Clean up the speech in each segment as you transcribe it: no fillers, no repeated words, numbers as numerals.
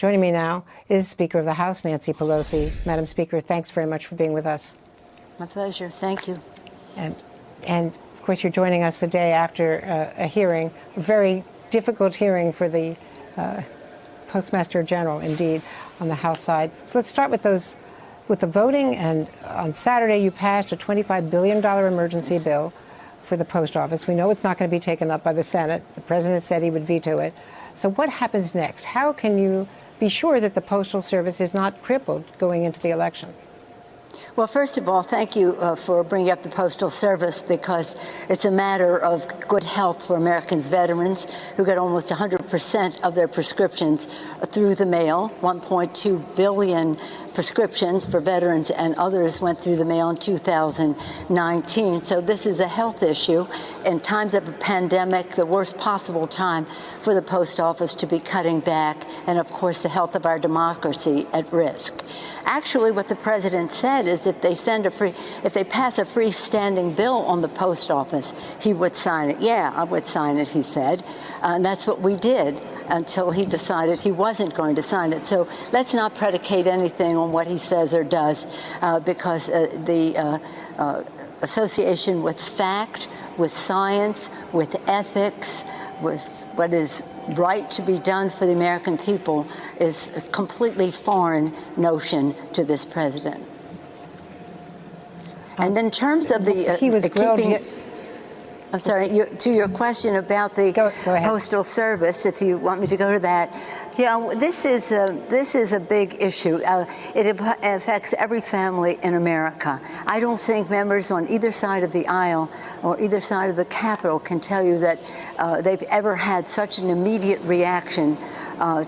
Joining me now is Speaker of the House, Nancy Pelosi. Madam Speaker, thanks very much for being with us. My pleasure. Thank you. And of course, you're joining us the day after a hearing, a very difficult hearing for the Postmaster General, indeed, on the House side. So let's start with the voting. And on Saturday, you passed a $25 billion emergency bill for the post office. We know it's not going to be taken up by the Senate. The president said he would veto it. So what happens next? How can you be sure that the Postal Service is not crippled going into the election? Well, first of all, thank you for bringing up the Postal Service, because it's a matter of good health for Americans' veterans who get almost 100% of their prescriptions through the mail. 1.2 billion prescriptions for veterans and others went through the mail in 2019. So this is a health issue. In times of a pandemic, the worst possible time for the post office to be cutting back, and of course the health of our democracy at risk. Actually, what the president said is if they pass a freestanding bill on the post office, he would sign it. Yeah, I would sign it, he said. And that's what we did until he decided he wasn't going to sign it. So let's not predicate anything on what he says or does, because the association with fact, with science, with ethics, with what is right to be done for the American people is a completely foreign notion to this president. And in terms of I'm sorry, to your question about the Postal Service, if you want me to go to that. Yeah, this is a big issue. It affects every family in America. I don't think members on either side of the aisle or either side of the Capitol can tell you that they've ever had such an immediate reaction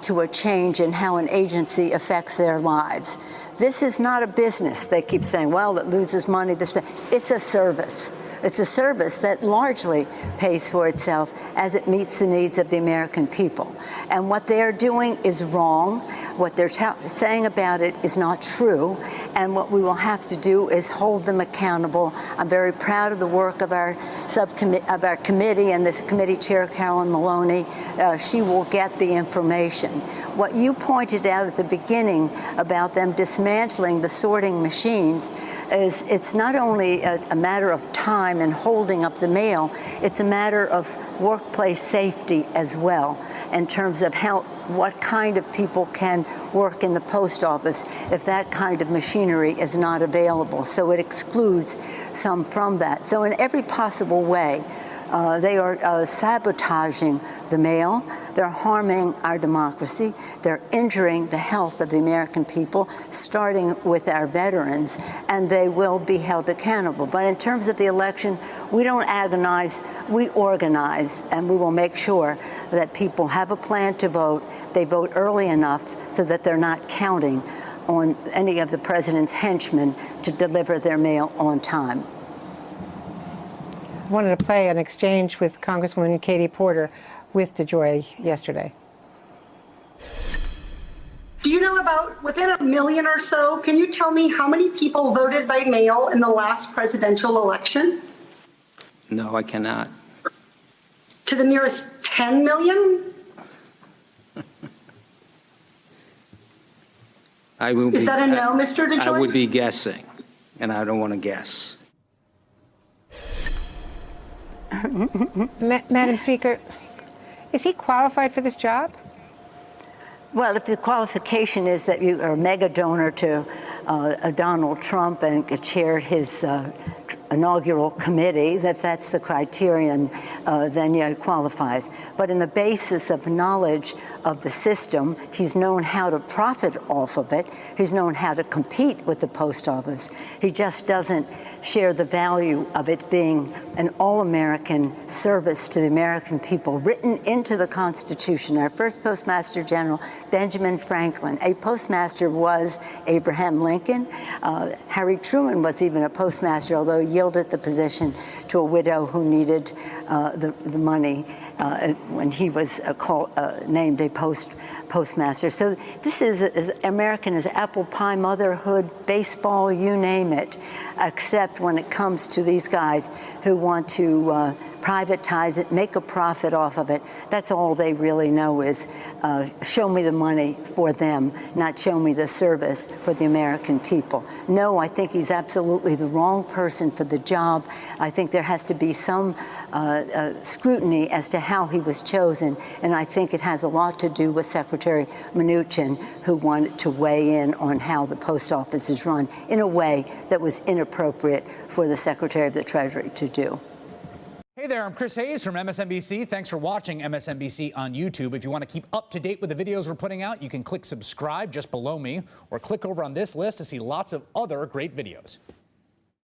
to a change in how an agency affects their lives. This is not a business. They keep saying, well, it loses money. It's a service. It's a service that largely pays for itself as it meets the needs of the American people. And what they're doing is wrong. What they're saying about it is not true. And what we will have to do is hold them accountable. I'm very proud of the work of our committee and this committee chair, Carolyn Maloney. She will get the information. What you pointed out at the beginning about them dismantling the sorting machines is it's not only a matter of time and holding up the mail, it's a matter of workplace safety as well, in terms of what kind of people can work in the post office if that kind of machinery is not available. So it excludes some from that. So in every possible way, they are sabotaging the mail. They're harming our democracy. They're injuring the health of the American people, starting with our veterans, and they will be held accountable. But in terms of the election, we don't agonize, we organize, and we will make sure that people have a plan to vote. They vote early enough so that they're not counting on any of the president's henchmen to deliver their mail on time. I wanted to play an exchange with Congresswoman Katie Porter with DeJoy yesterday. Do you know about, within 1 million or so, can you tell me how many people voted by mail in the last presidential election? No, I cannot. To the nearest 10 million? Is that a no, Mr. DeJoy? I would be guessing, and I don't want to guess. Madam Speaker, is he qualified for this job? Well, if the qualification is that you are a mega donor to Donald Trump and chaired his inaugural committee, if that's the criterion, then yeah, he qualifies. But in the basis of knowledge of the system, he's known how to profit off of it. He's known how to compete with the post office. He just doesn't share the value of it being an all-American service to the American people, written into the Constitution. Our first Postmaster General, Benjamin Franklin. A postmaster was Abraham Lincoln. Harry Truman was even a postmaster, although he yielded the position to a widow who needed the money when he was named a postmaster. So this is as American as apple pie, motherhood, baseball, you name it, except when it comes to these guys who want to privatize it, make a profit off of it. That's all they really know is show me the money for them, not show me the service for the American people. No, I think he's absolutely the wrong person for the job. I think there has to be some scrutiny as to how he was chosen, and I think it has a lot to do with Secretary Mnuchin, who wanted to weigh in on how the post office is run in a way that was inappropriate for the Secretary of the Treasury to do. Hey there, I'm Chris Hayes from MSNBC. Thanks for watching MSNBC on YouTube. If you want to keep up to date with the videos we're putting out, you can click subscribe just below me or click over on this list to see lots of other great videos.